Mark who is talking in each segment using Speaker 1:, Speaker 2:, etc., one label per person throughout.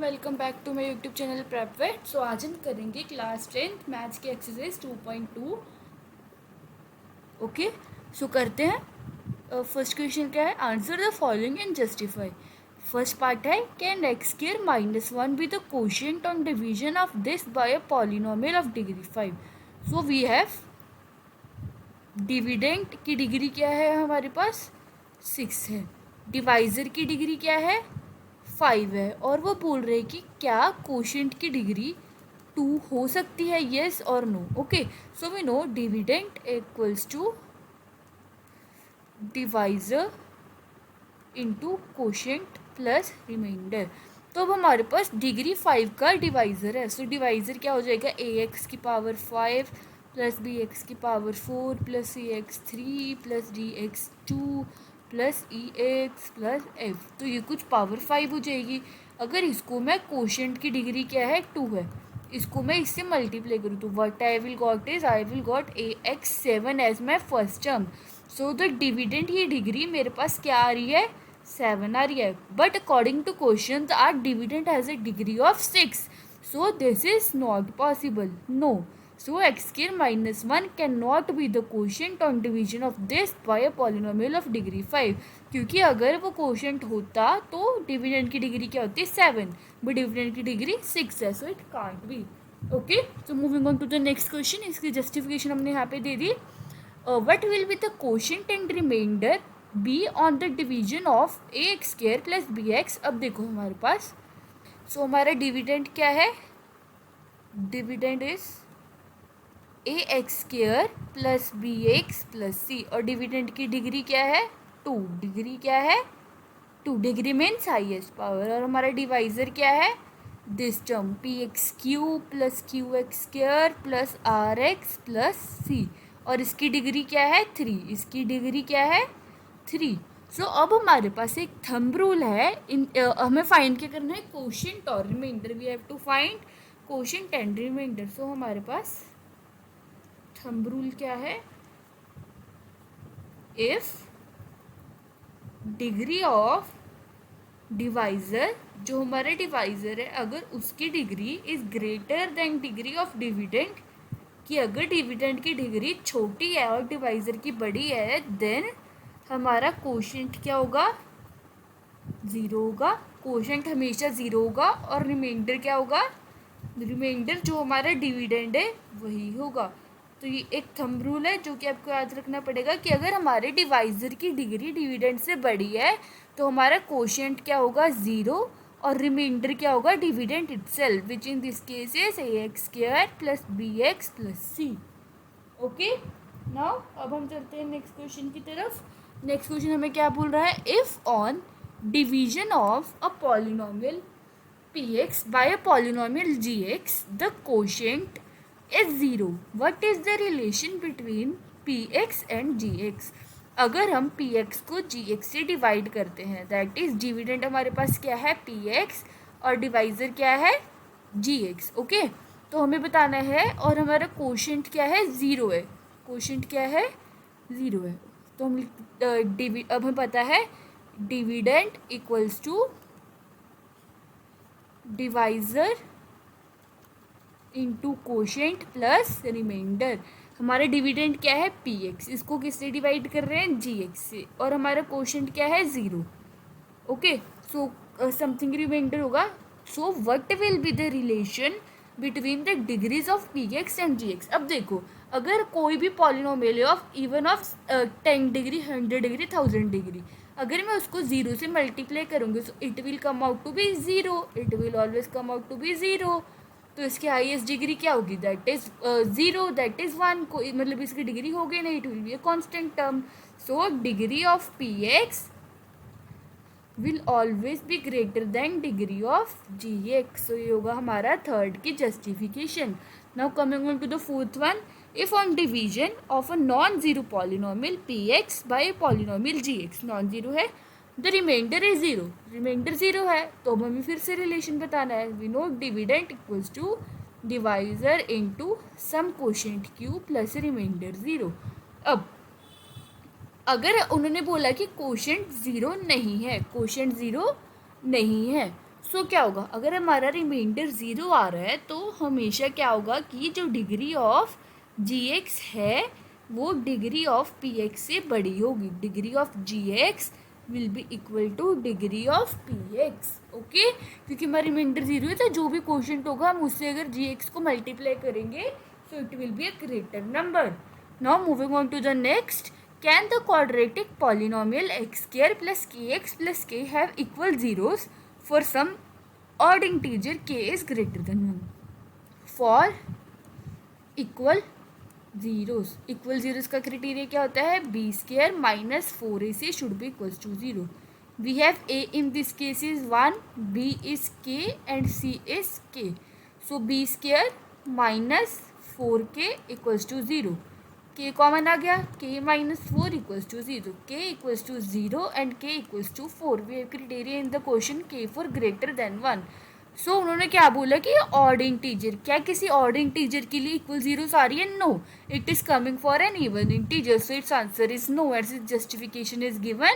Speaker 1: Welcome back to my YouTube channel Prepwait. So आज हम करेंगे क्लास 10th मैथ्स की एक्सरसाइज 2.2। ओके, सो करते हैं। फर्स्ट क्वेश्चन क्या है? Answer the following and justify. First part है, can x square minus 1 be the quotient on division of this by a polynomial of degree 5। So we have dividend की degree क्या है हमारे पास? 6 है। डिवाइज़र की degree क्या है? 5 है। और वो बोल रहे कि क्या कोशिएंट की डिग्री 2 हो सकती है, येस और no. Okay, so we know dividend equals to divisor into quotient plus remainder. तो अब हमारे पास डिग्री 5 का डिवाइज़र है। सो डिवाइज़र क्या हो जाएगा? ए एक्स की पावर 5 प्लस बी एक्स की power 4 plus C x 3 plus D x 2 plus E x plus F. तो ये कुछ पावर 5 हो जाएगी। अगर इसको मैं कोशिएंट की डिग्री क्या है? 2 है, इसको मैं इससे मल्टीप्लाई करूँ तो what I will got is I will got a x 7 as my first term. So the dividend ये डिग्री मेरे पास क्या आ रही है? 7 आ रही है। But according to question our dividend has a degree of 6, so this is not possible. No, so x square minus 1 cannot be the quotient on division of this by a polynomial of degree 5, क्योंकि अगर वो quotient होता तो dividend की degree क्या होती? 7, but dividend की degree 6 है, so it can't be. Okay, so moving on to the next question. इसकी जस्टिफिकेशन हमने यहाँ पे दे दी। What will be the quotient and remainder be on the division of A x square plus B x. अब देखो हमारे पास, सो हमारा डिविडेंड क्या है? Dividend is A x square plus B x plus C. और डिविडेंड की degree क्या है? 2। डिग्री क्या है? 2। Degree means highest power. और हमारा डिवाइजर क्या है? This term P x Q plus Q x square plus R x plus C. और इसकी डिग्री क्या है? 3। इसकी डिग्री क्या है? 3। सो अब हमारे पास एक थंब रूल है। हमें फाइंड क्या करना है? कोशिएंट और remainder. We have to find quotient and remainder. So हमारे पास थंब रूल क्या है? इफ डिग्री ऑफ डिवाइजर, जो हमारा डिवाइजर है, अगर उसकी degree is greater than degree of dividend, कि अगर डिविडेंड की डिग्री छोटी है और डिवाइजर की बड़ी है, देन हमारा कोशिएंट क्या होगा? 0 होगा। कोशिएंट हमेशा 0 होगा। और रिमाइंडर क्या होगा? रिमाइंडर जो हमारा डिविडेंड है वही होगा। तो ये एक थंब रूल है जो कि आपको याद रखना पड़ेगा कि अगर हमारे डिवाइजर की डिग्री डिविडेंड से बड़ी है तो हमारा कोशिएंट क्या होगा? 0। और रिमाइंडर क्या होगा? Dividend itself, which in this case is A x square plus B x plus c. Okay, now अब हम चलते हैं नेक्स्ट क्वेश्चन की तरफ। नेक्स्ट क्वेश्चन हमें क्या बोल रहा है? If on division of a polynomial px by a polynomial gx the quotient is 0, what is the relation between px and gx? अगर हम px को gx से डिवाइड करते हैं, दैट इज डिविडेंड हमारे पास क्या है? px और डिवाइजर क्या है? gx। ओके, तो हमें बताना है। और हमारा कोशिएंट क्या है? 0 है। कोशिएंट क्या है? 0 है। तो हम अब हमें पता है dividend equals to divisor into quotient plus remainder. हमारा डिविडेंड क्या है? P x. इसको किससे डिवाइड कर रहे हैं? जी एक्स से। और हमारा कोशिएंट क्या है? 0। ओके, सो समथिंग रिमाइंडर होगा। So what will be the relation between the degrees of P x and g x? अब देखो, अगर कोई भी polynomial of even of 10 degree, 100 degree, 1000 degree, अगर मैं उसको 0 से मल्टीप्लाई करूँगी तो it will come out to be 0। It will always come out to be 0। तो इसकी हाईएस्ट डिग्री क्या होगी? That is 0, that is 1। कोई मतलब इसकी डिग्री हो गई नहीं, it will be a constant term. So degree of P x will always be greater than degree of G x. So ये होगा हमारा थर्ड की justification. Now coming on to the fourth one, if on division of a non-zero polynomial px by a polynomial gx, non-zero है, the remainder is 0, remainder 0 है, तो अब हमें फिर से रिलेशन बताना है। we know dividend equals to divisor into some quotient q plus remainder 0। अब अगर उन्होंने बोला कि कोशिएंट 0 नहीं है, कोशिएंट 0 नहीं है, सो क्या होगा, अगर हमारा रिमाइंडर 0 आ रहा है तो हमेशा क्या होगा कि जो डिग्री ऑफ gx है वो डिग्री ऑफ px से बड़ी होगी. Degree of gx will be equal two degree of px. Okay, क्योंकि हमारा रिमाइंडर 0 है तो जो भी क्वेश्चन होगा हम उससे अगर gx को मल्टीप्लाई करेंगे so it will be a greater number. Now moving on to the next. Can the quadratic polynomial x square plus kx plus k have equal zeros for some odd integer k is greater than 1? For equal zeros का criteria क्या होता है? b square minus 4ac should be equals to 0. We have a in this case is 1, b is k and c is k. So b square minus 4k equals to 0. k common आ गया, k minus 4 equals to 0. k equals to 0 and k equals to 4. We have criteria in the question k for greater than 1. So उन्होंने क्या बोला कि odd integer, क्या किसी odd integer के लिए equal zeros आ रही है? No, it is coming for an even integer. So its answer is no and its justification is given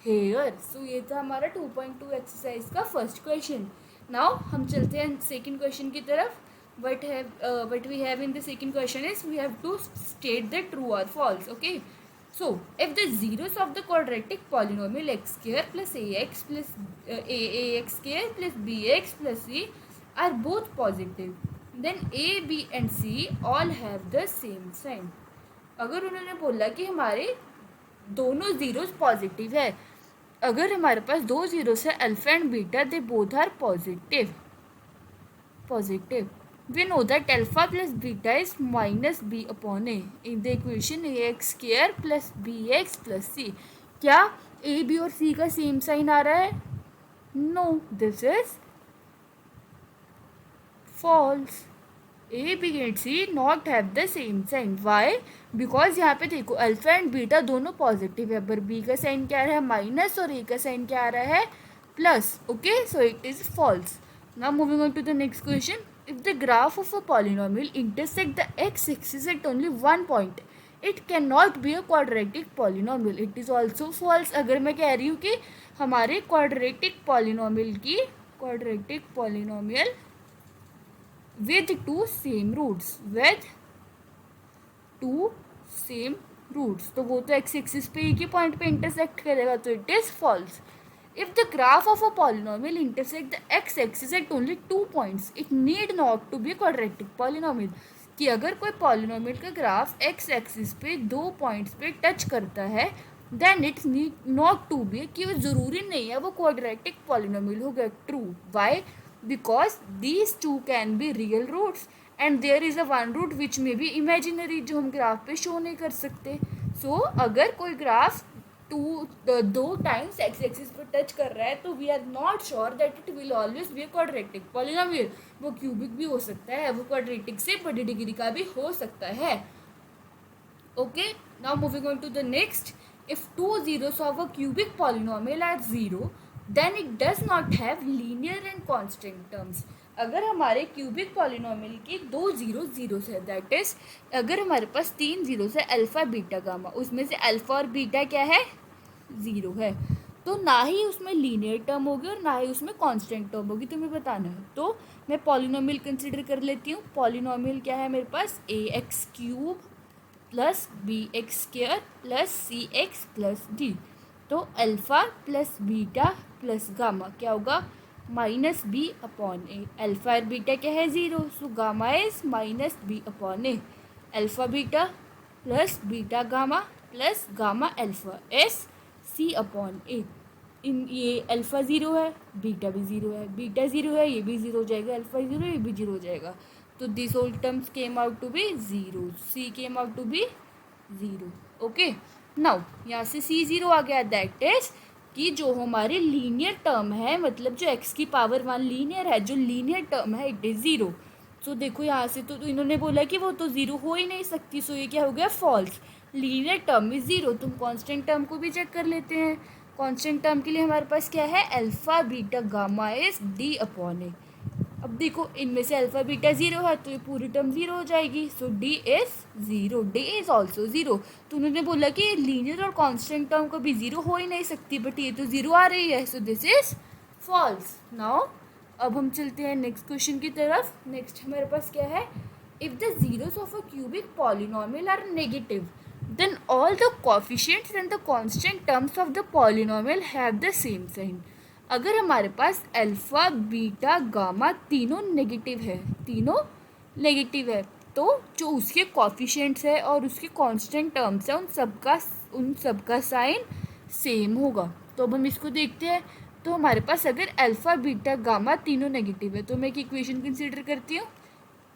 Speaker 1: here. So ये था हमारा 2.2 एक्सरसाइज का फर्स्ट क्वेश्चन. नाउ हम चलते हैं सेकंड क्वेश्चन की तरफ. What we have in the second question is we have to state the true or false. Okay, so if the zeros of the quadratic polynomial x square plus ax plus ax square plus bx plus c are both positive, then a, b and c all have the same sign. अगर उन्होंने बोला कि हमारे दोनों zeros positive है, अगर हमारे पास दो जीरोस है alpha and beta, they both are positive. We know that alpha plus beta is minus b upon a in the equation ax square plus bx plus c. क्या a, b और c का same sign आ रहा है? No, this is false. a, b and c not have the same sign. Why? Because यहाँ पे देखो alpha and beta दोनों positive है, पर b का साइन क्या आ रहा है? माइनस, और a का साइन क्या आ रहा है? Plus. Okay, so it is false. Now moving on to the next question. If the graph of a polynomial intersect the x-axis at only one point, it cannot be a quadratic polynomial. It is also false. अगर मैं कह रही हूँ कि हमारे quadratic polynomial with two same roots, तो वो तो x-axis पे एक ही पॉइंट पे इंटरसेक्ट करेगा, तो it is false. If the graph of a polynomial intersect the x-axis at only 2 points, it need not to be a quadratic polynomial. कि अगर कोई पॉलिनोमियल का ग्राफ x एक्सिस पे 2 पॉइंट्स पे टच करता है, then it's need not to be, कि वो ज़रूरी नहीं है वो क्वाड्रेटिक पॉलिनोमियल होगा. True. Why? Because these two can be real roots and there is a one root which may be imaginary, जो हम ग्राफ पे शो नहीं कर सकते. सो अगर कोई ग्राफ दो टाइम्स एक्स एक्सिस पर टच कर रहा है तो we are not sure that it will always be quadratic polynomial. वो क्यूबिक भी हो सकता है, वो क्वाड्रेटिक से बड़ी डिग्री का भी हो सकता है. Okay, now moving on to the next. If two zeros of a cubic polynomial are zero, then it does not have linear and constant terms. अगर हमारे क्यूबिक पॉलिनोमियल की दो जीरोस है, दैट इज अगर हमारे पास 3 जीरोस है alpha beta gamma, उसमें से अल्फा और बीटा क्या है? 0 है, तो ना ही उसमें लीनियर टर्म होगी और ना ही उसमें कांस्टेंट टर्म होगी. तुम्हें बताना है. तो मैं पॉलिनोमियल कंसिडर कर लेती हूँ. पॉलिनोमियल क्या है मेरे पास? ax cube plus bx square plus cx plus d. तो alpha plus beta plus gamma क्या होगा? Minus B upon A. Alpha और बीटा क्या है? 0. So gamma is minus B upon A. Alpha beta plus beta gamma plus gamma alpha is C upon A. इन ये alpha 0 है, beta भी 0 है, बीटा 0 है, ये भी 0 हो जाएगा, अल्फ़ा 0 ये भी 0 हो जाएगा. तो this whole terms came out to be 0. C came out to be 0. Okay, now यहाँ से सी 0 आ गया. दैट इज कि जो हमारे लीनियर टर्म है, मतलब जो x की पावर 1 लीनियर है, जो लीनियर टर्म है इट इज़ 0. सो देखो यहाँ से तो इन्होंने बोला कि वो तो 0 हो ही नहीं सकती. सो ये क्या हो गया? फॉल्स. Linear term is 0. तुम कांस्टेंट टर्म को भी चेक कर लेते हैं. कांस्टेंट टर्म के लिए हमारे पास क्या है? Alpha beta gamma is D upon A. अब देखो इनमें से अल्फ़ा बीटा 0 है तो ये पूरी टर्म 0 हो जाएगी. So D is 0. D is also 0. तो उन्होंने बोला कि लीनियर और कांस्टेंट टर्म को भी 0 हो ही नहीं सकती, बट ये तो 0 आ रही है. So this is false. Now अब हम चलते हैं नेक्स्ट क्वेश्चन की तरफ। नेक्स्ट हमारे पास क्या है, if the zeros of a cubic polynomial are negative then all the coefficients and the constant terms of the polynomial have the same sign. अगर हमारे पास अल्फा बीटा गामा तीनों नेगेटिव है तो जो उसके कोएफिशिएंट्स है और उसके कांस्टेंट टर्म्स है उन सबका साइन सेम होगा। तो अब हम इसको देखते हैं। तो हमारे पास अगर अल्फा बीटा गामा तीनों नेगेटिव है तो मैं एक इक्वेशन कंसीडर करती हूँ,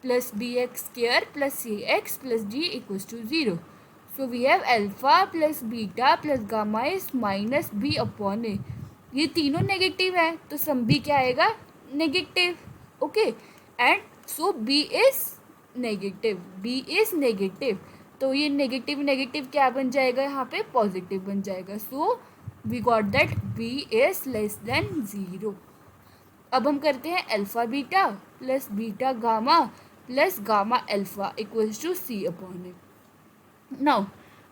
Speaker 1: plus B X square plus C X plus D equals to 0। So we have alpha plus beta plus gamma is minus B upon A. ये तीनों नेगेटिव है तो सम भी क्या आएगा, negative. Okay, and so B is negative. तो ये negative negative क्या बन जाएगा, यहाँ पे पॉजिटिव बन जाएगा। So we got that b is less than 0। अब हम करते हैं alpha beta plus beta gamma plus gamma alpha equals to c upon a. Now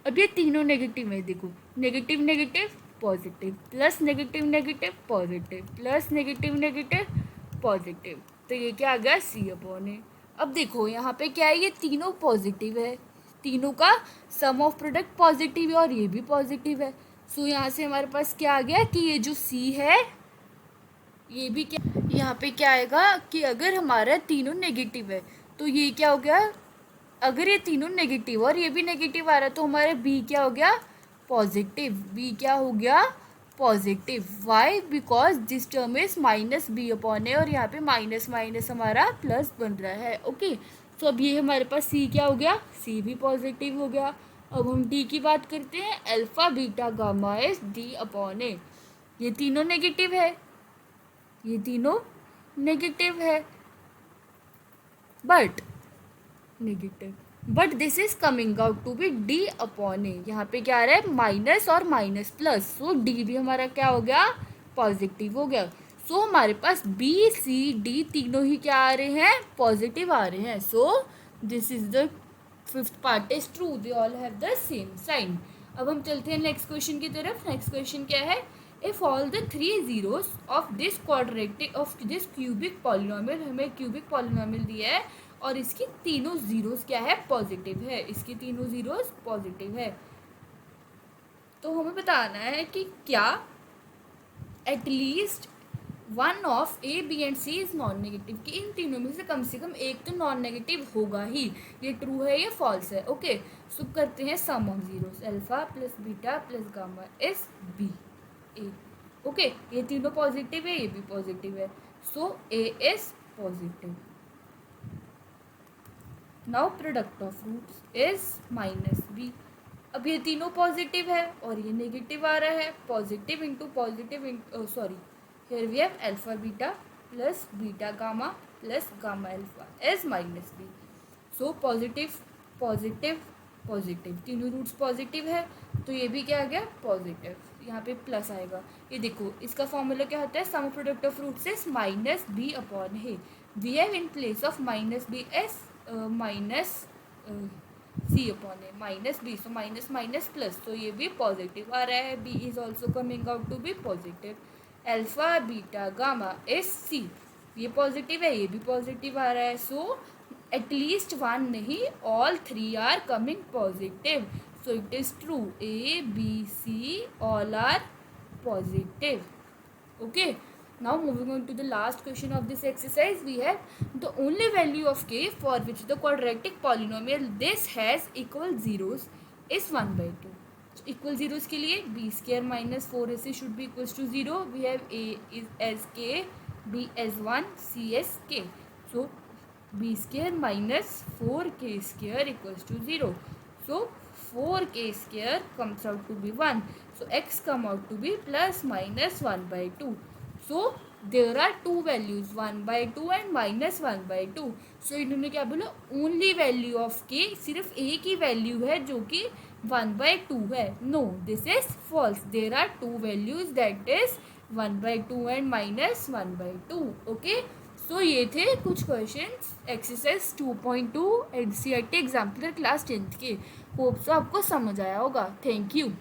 Speaker 1: अब ये तीनों नेगेटिव है, देखो negative negative positive plus negative negative positive plus negative negative positive, तो ये क्या आ गया, सी अपॉन ए। अब देखो यहाँ पे क्या है, ये तीनों पॉजिटिव है, तीनों का सम ऑफ प्रोडक्ट पॉजिटिव है और ये भी पॉजिटिव है। सो यहाँ से हमारे पास क्या आ गया कि ये जो सी है ये भी क्या, यहाँ पे क्या आएगा कि अगर हमारा तीनों नेगेटिव है तो ये क्या हो गया, अगर ये तीनों नेगेटिव और ये भी नेगेटिव आ रहा है तो हमारा बी क्या हो गया, पॉजिटिव। बी क्या हो गया, positive. Why, because this term is minus B upon A और यहाँ पे माइनस माइनस हमारा प्लस बन रहा है। ओके, तो अब ये हमारे पास सी क्या हो गया, सी भी पॉजिटिव हो गया। अब हम डी की बात करते हैं, alpha beta gamma is D upon A. ये तीनों नेगेटिव है, ये तीनों नेगेटिव है, but this is coming out to be D upon A. यहाँ पे क्या आ रहा है, माइनस और माइनस प्लस, सो डी भी हमारा क्या हो गया, पॉजिटिव हो गया। सो हमारे पास बी सी डी तीनों ही क्या आ रहे हैं, पॉजिटिव आ रहे हैं। So this is the fifth part is true, they all have the same sign. अब हम चलते हैं नेक्स्ट क्वेश्चन की तरफ। नेक्स्ट क्वेश्चन क्या है, if all the 3 zeros of this quadratic of this cubic polynomial, हमें क्यूबिक पॉलिनोमियल दिया है और इसकी तीनों जीरोस क्या है, पॉजिटिव है, इसकी तीनों जीरोस पॉजिटिव है। तो हमें बताना है कि क्या at least one of a b and c is non negative, कि इन तीनों में से कम एक तो नॉन नेगेटिव होगा ही। ये ट्रू है, ये फॉल्स है। ओके, सो करते हैं sum of zeros, alpha plus beta plus gamma is B A. Okay, ये तीनों पॉजिटिव है, ये भी पॉजिटिव है, so A is positive. Now product of roots is minus B. अब ये तीनों पॉजिटिव है और ये नेगेटिव आ रहा है, positive into positive, sorry here we have alpha beta plus beta gamma plus gamma alpha is minus b. so positive positive positive, तीनों roots positive है तो ये भी क्या आ गया, पॉजिटिव। यहाँ पे प्लस आएगा। ये देखो इसका फॉर्मूला क्या होता है, sum product of roots is minus B upon है। We have in place of minus B as minus C upon है, minus B, so minus minus plus, तो ये भी पॉजिटिव आ रहा है। B is also coming out to be positive. Alpha beta gamma is C, ये positive है, ये भी पॉजिटिव आ रहा है। सो एटलीस्ट वन नहीं, all 3 are coming positive, so it is true, a b c all are positive. Okay, now moving on to the last question of this exercise, we have the only value of k for which the quadratic polynomial this has equal zeros is 1/2. So equal zeros के लिए b square minus 4ac should be equals to 0. We have a is as k, b as 1, c as k. So b square minus 4k square equals to 0. So 4k square comes out to be 1. So x come out to be plus minus 1/2. So there are two values, 1/2 and minus 1/2. So इन्होंने क्या बोला, only value of k सिर्फ a की value है जो कि 1/2 है। No, this is false, there are two values that is 1/2 and minus 1/2। Okay, so ये थे कुछ questions exercise 2.2 NCERT exemplar class 10th के। होप सो आपको समझ आया होगा। Thank you.